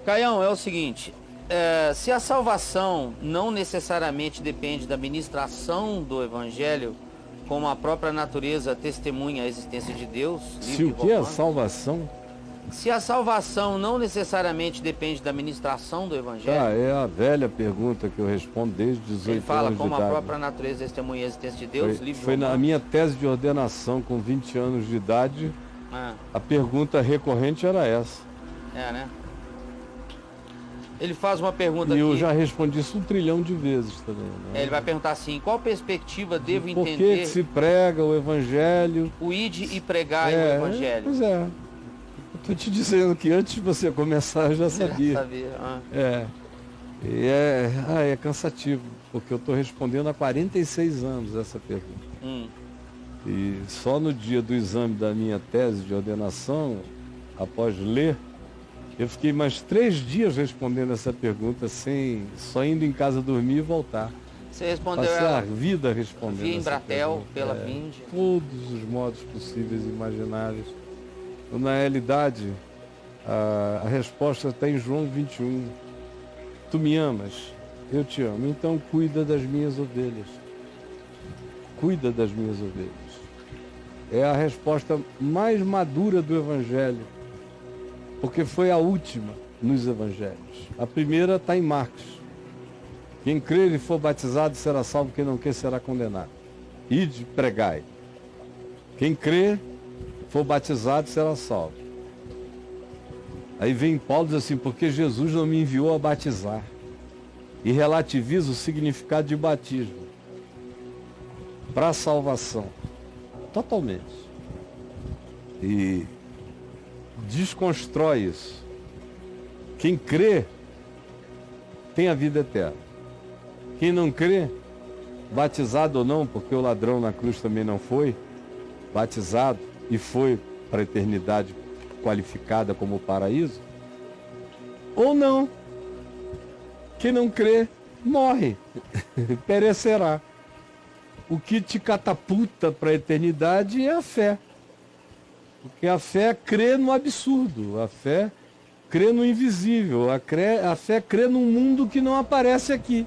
Caião, é o seguinte, se a salvação não necessariamente depende da ministração do Evangelho, como a própria natureza testemunha a existência de Deus... Se o que é a salvação? Se a salvação não necessariamente depende da ministração do Evangelho... é a velha pergunta que eu respondo desde 18 anos de idade. Ele fala como a própria natureza testemunha a existência de Deus, Foi na minha tese de ordenação com 20 anos de idade, a pergunta recorrente era essa. Né? Ele faz uma pergunta e eu já respondi isso 1 trilhão de vezes também. Né? Ele vai perguntar assim, qual perspectiva devo Por entender... que se prega o Evangelho? O ide e pregai o Evangelho. Pois é. Estou te dizendo que antes de você começar eu já sabia. É cansativo, porque eu estou respondendo há 46 anos essa pergunta. E só no dia do exame da minha tese de ordenação, após ler, eu fiquei mais 3 dias respondendo essa pergunta, só indo em casa dormir e voltar. Você respondeu Passei ela a vida respondendo via essa Embratel, pergunta. pela Vind. Todos os modos possíveis e imagináveis. Na realidade, a resposta está em João 21. Tu me amas, eu te amo, então cuida das minhas ovelhas. Cuida das minhas ovelhas. É a resposta mais madura do Evangelho, porque foi a última nos Evangelhos. A primeira está em Marcos. Quem crer e for batizado será salvo, quem não crer será condenado. Ide, pregai. Quem crer, for batizado, será salvo. Aí vem Paulo e diz assim, porque Jesus não me enviou a batizar. E relativiza o significado de batismo para a salvação. Totalmente. E desconstrói isso. Quem crê tem a vida eterna. Quem não crê, batizado ou não, porque o ladrão na cruz também não foi batizado e foi para a eternidade qualificada como paraíso, ou não. Quem não crê, morre, perecerá. O que te catapulta para a eternidade é a fé. Porque a fé crê no absurdo, a fé crê no invisível, a fé crê num mundo que não aparece aqui.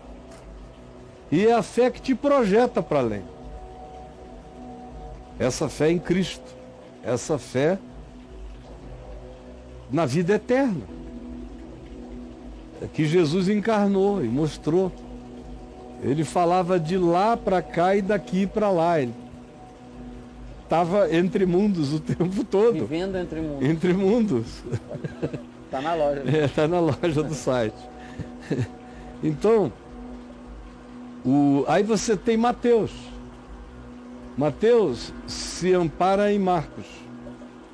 E é a fé que te projeta para além. Essa fé em Cristo, essa fé na vida eterna, que Jesus encarnou e mostrou. Ele falava de lá para cá e daqui para lá. Ele estava entre mundos o tempo todo. Vivendo entre mundos. Entre mundos. Está na loja. Está na loja do site. Então, aí você tem Mateus. Mateus se ampara em Marcos,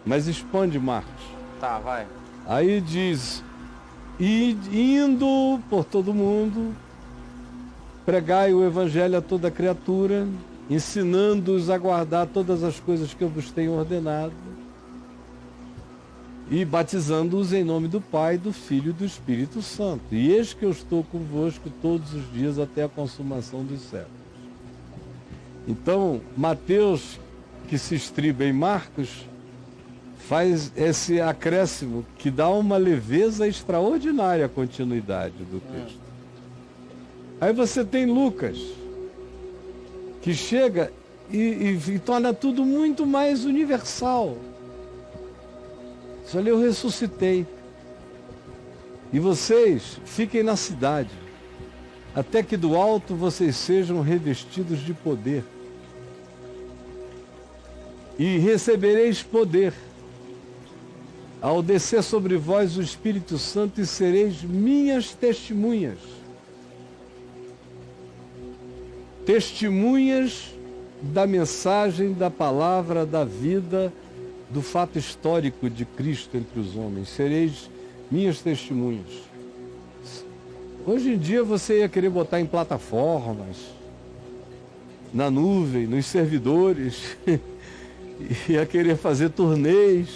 mas expande Marcos. Tá, vai. Aí diz, indo por todo mundo, pregai o Evangelho a toda criatura, ensinando-os a guardar todas as coisas que eu vos tenho ordenado, e batizando-os em nome do Pai, do Filho e do Espírito Santo. E eis que eu estou convosco todos os dias até a consumação dos séculos. Então, Mateus, que se estriba em Marcos, faz esse acréscimo que dá uma leveza extraordinária à continuidade do texto. Aí você tem Lucas, que chega e torna tudo muito mais universal. Olha, eu ressuscitei. E vocês fiquem na cidade, até que do alto vocês sejam revestidos de poder. E recebereis poder ao descer sobre vós o Espírito Santo, e sereis minhas testemunhas. Testemunhas da mensagem, da palavra, da vida, do fato histórico de Cristo entre os homens. Sereis minhas testemunhas. Hoje em dia você ia querer botar em plataformas, na nuvem, nos servidores, ia querer fazer turnês.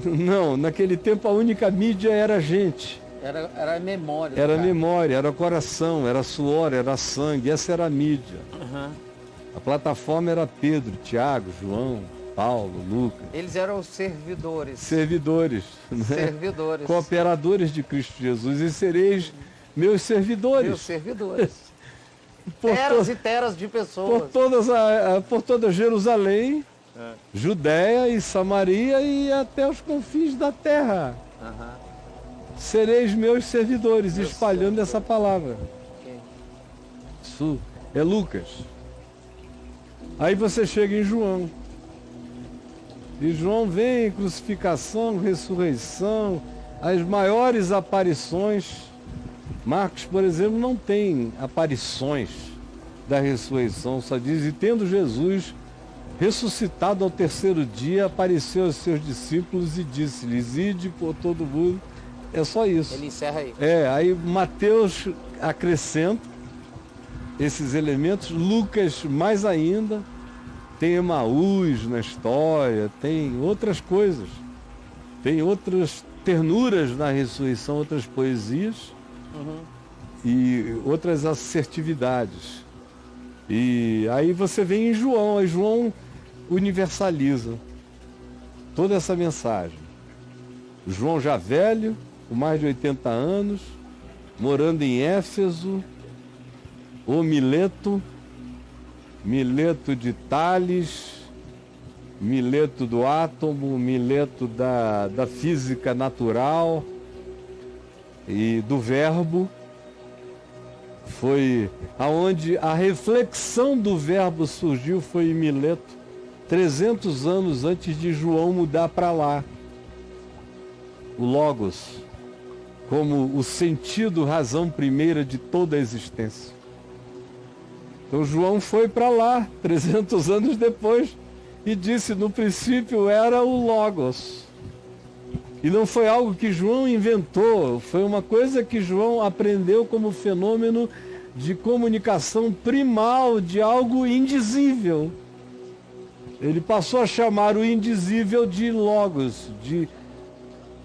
Não, naquele tempo a única mídia era a gente. Era memória. Era memória, era coração, era suor, era sangue, essa era a mídia. A plataforma era Pedro, Tiago, João, Paulo, Lucas. Eles eram os servidores. Servidores, né? Servidores. Cooperadores de Cristo Jesus. E sereis meus servidores. Meus servidores. Por Teras e teras de pessoas. por toda Jerusalém, Judéia e Samaria e até os confins da terra. Sereis meus servidores, espalhando essa palavra. Isso é Lucas. Aí você chega em João. E João vem crucificação, ressurreição, as maiores aparições. Marcos, por exemplo, não tem aparições da ressurreição, só diz: e tendo Jesus ressuscitado ao terceiro dia, apareceu aos seus discípulos e disse-lhes: ide por todo mundo. É só isso. Ele encerra aí. Aí Mateus acrescenta esses elementos, Lucas mais ainda, tem Emaús na história, tem outras coisas, tem outras ternuras na ressurreição, outras poesias e outras assertividades. E aí você vem em João, aí João universaliza toda essa mensagem. João já velho, com mais de 80 anos, morando em Éfeso, o Mileto de Tales, Mileto do átomo, Mileto da física natural e do verbo. Foi aonde a reflexão do verbo surgiu, foi em Mileto, 300 anos antes de João mudar para lá. O Logos, como o sentido, razão primeira de toda a existência. Então João foi para lá, 300 anos depois, e disse: no princípio era o Logos. E não foi algo que João inventou, foi uma coisa que João aprendeu como fenômeno de comunicação primal de algo indizível. Ele passou a chamar o indizível de Logos, de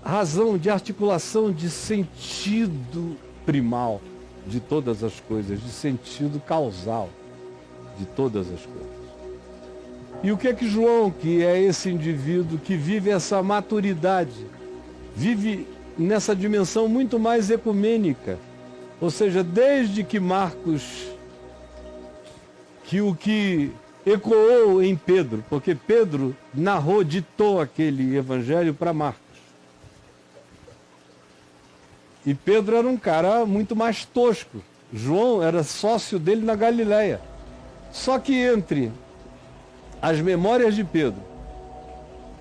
razão, de articulação, de sentido primal de todas as coisas, de sentido causal de todas as coisas. E o que é que João, que é esse indivíduo que vive essa maturidade, vive nessa dimensão muito mais ecumênica, ou seja, desde que Marcos, que o que ecoou em Pedro, porque Pedro narrou, ditou aquele evangelho para Marcos. E Pedro era um cara muito mais tosco. João era sócio dele na Galileia. Só que entre as memórias de Pedro,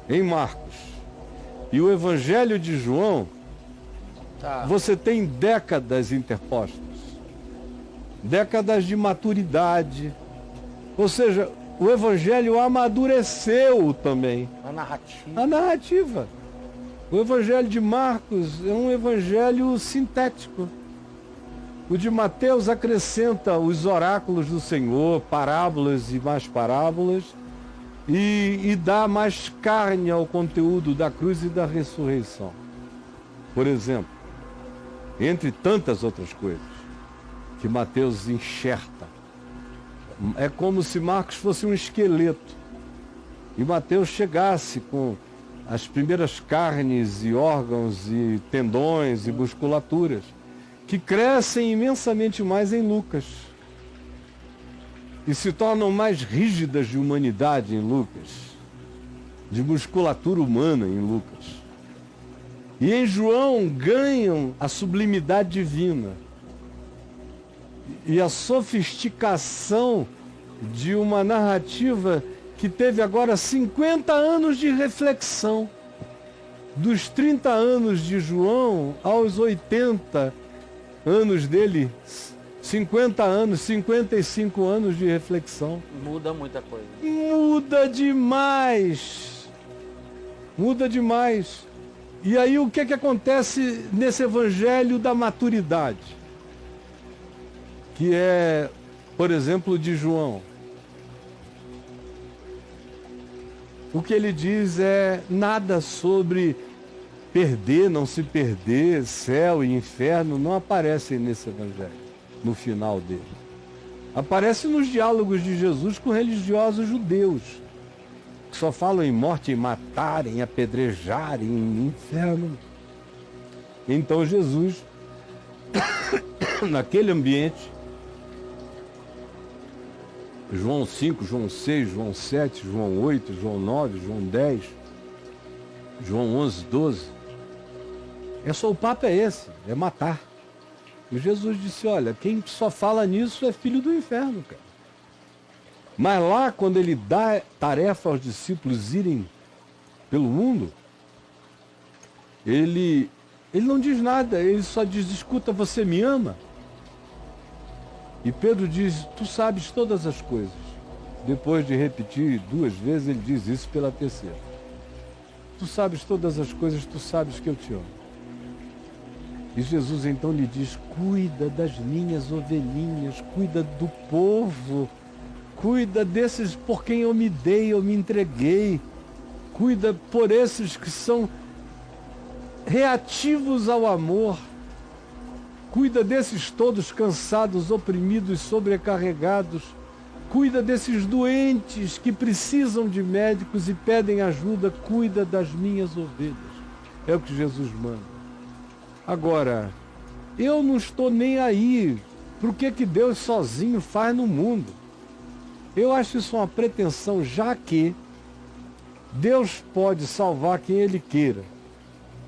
em Marcos, e o Evangelho de João, você tem décadas interpostas. Décadas de maturidade. Ou seja, o Evangelho amadureceu também. A narrativa. O Evangelho de Marcos é um evangelho sintético. O de Mateus acrescenta os oráculos do Senhor, parábolas e mais parábolas, e dá mais carne ao conteúdo da cruz e da ressurreição. Por exemplo, entre tantas outras coisas que Mateus enxerta. É como se Marcos fosse um esqueleto e Mateus chegasse com as primeiras carnes e órgãos e tendões e musculaturas, que crescem imensamente mais em Lucas e se tornam mais rígidas de humanidade em Lucas, de musculatura humana em Lucas. E em João ganham a sublimidade divina e a sofisticação de uma narrativa que teve agora 50 anos de reflexão. Dos 30 anos de João aos 80 anos dele, 50 anos, 55 anos de reflexão. Muda muita coisa. Muda demais. Muda demais. E aí o que acontece nesse evangelho da maturidade? Que é, por exemplo, de João. O que ele diz é nada sobre perder, não se perder, céu e inferno, não aparecem nesse evangelho, no final dele. Aparece nos diálogos de Jesus com religiosos judeus. só falam em morte, em matar, em apedrejar, em inferno. Então Jesus, naquele ambiente, João 5, João 6, João 7, João 8, João 9, João 10, João 11, 12, o papo é esse, é matar. E Jesus disse, olha, quem só fala nisso é filho do inferno, cara. Mas lá, quando ele dá tarefa aos discípulos irem pelo mundo, ele não diz nada, ele só diz, escuta, você me ama? E Pedro diz, tu sabes todas as coisas. Depois de repetir 2 vezes, ele diz isso pela terceira. Tu sabes todas as coisas, tu sabes que eu te amo. E Jesus então lhe diz, cuida das minhas ovelhinhas, cuida do povo, cuida desses por quem eu me dei, eu me entreguei, cuida por esses que são reativos ao amor, cuida desses todos cansados, oprimidos, sobrecarregados, cuida desses doentes que precisam de médicos e pedem ajuda, cuida das minhas ovelhas. É o que Jesus manda. Agora, eu não estou nem aí para o que Deus sozinho faz no mundo. Eu acho isso uma pretensão, já que Deus pode salvar quem Ele queira,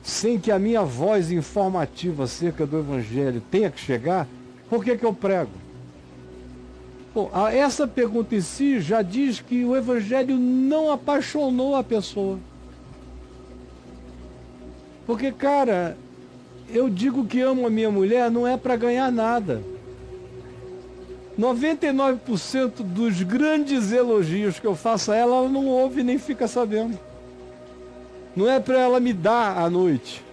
sem que a minha voz informativa acerca do Evangelho tenha que chegar. Por que eu prego? Bom, essa pergunta em si já diz que o Evangelho não apaixonou a pessoa. Porque, cara, eu digo que amo a minha mulher não é para ganhar nada. 99% dos grandes elogios que eu faço a ela, ela não ouve nem fica sabendo. Não é para ela me dar à noite.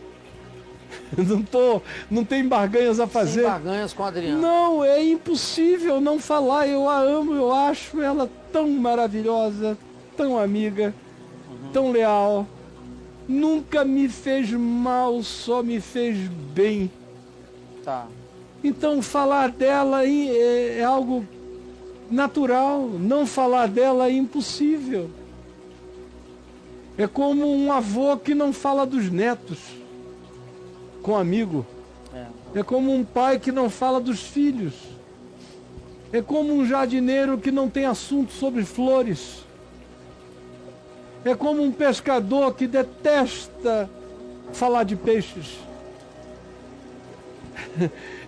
Não tem barganhas a fazer. Sem barganhas com a Adriana. Não, é impossível não falar. Eu a amo, eu acho ela tão maravilhosa, tão amiga, tão leal. Nunca me fez mal, só me fez bem. Tá. Então falar dela é algo natural. Não falar dela é impossível. É como um avô que não fala dos netos com amigo. É como um pai que não fala dos filhos. É como um jardineiro que não tem assunto sobre flores. É como um pescador que detesta falar de peixes.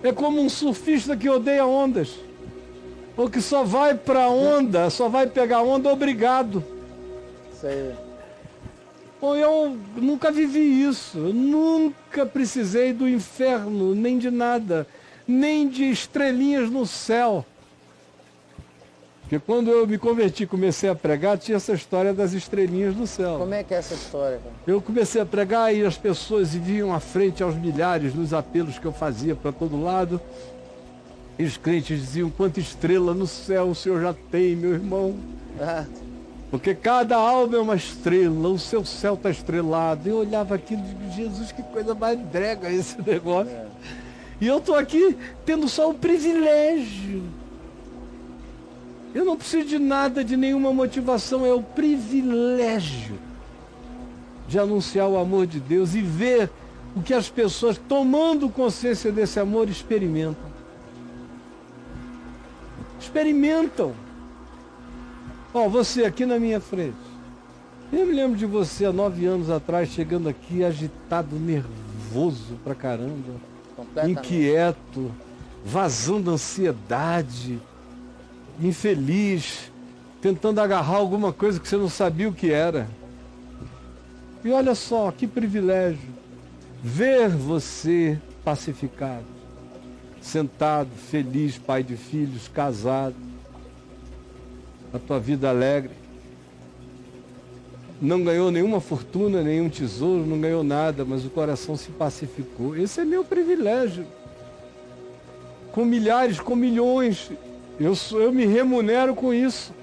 É como um surfista que odeia ondas. Ou que só vai para onda, só vai pegar onda, obrigado. Isso aí. Bom, eu nunca vivi isso. Eu nunca precisei do inferno, nem de nada. Nem de estrelinhas no céu. Porque quando eu me converti, comecei a pregar, tinha essa história das estrelinhas no céu. Como é que é essa história, cara? Eu comecei a pregar e as pessoas vinham à frente aos milhares nos apelos que eu fazia para todo lado. E os crentes diziam, quanta estrela no céu o senhor já tem, meu irmão. Porque cada alma é uma estrela, o seu céu está estrelado. Eu olhava aquilo e digo, Jesus, que coisa mais brega esse negócio. E eu estou aqui tendo só o privilégio. Eu não preciso de nada, de nenhuma motivação, é o privilégio de anunciar o amor de Deus e ver o que as pessoas, tomando consciência desse amor, experimentam. Experimentam. Ó, você aqui na minha frente. Eu me lembro de você há 9 anos atrás, chegando aqui agitado, nervoso pra caramba, inquieto, vazando ansiedade, infeliz, tentando agarrar alguma coisa que você não sabia o que era. E olha só, que privilégio ver você pacificado, sentado, feliz, pai de filhos, casado, a tua vida alegre. Não ganhou nenhuma fortuna, nenhum tesouro, não ganhou nada, mas o coração se pacificou. Esse é meu privilégio. Com milhares, com milhões, eu me remunero com isso.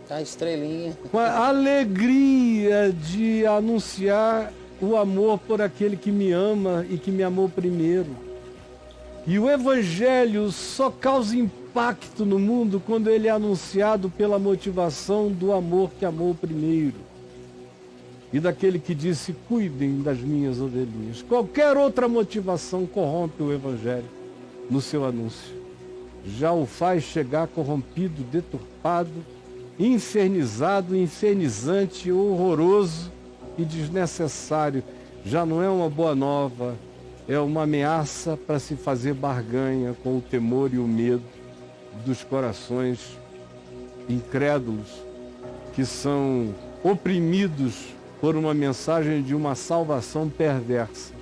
A estrelinha. Com a alegria de anunciar o amor por aquele que me ama e que me amou primeiro. E o Evangelho só causa impacto no mundo quando ele é anunciado pela motivação do amor que amou primeiro. e daquele que disse, cuidem das minhas ovelhinhas. Qualquer outra motivação corrompe o Evangelho no seu anúncio. Já o faz chegar corrompido, deturpado, infernizado, infernizante, horroroso e desnecessário. Já não é uma boa nova, é uma ameaça para se fazer barganha com o temor e o medo dos corações incrédulos que são oprimidos por uma mensagem de uma salvação perversa.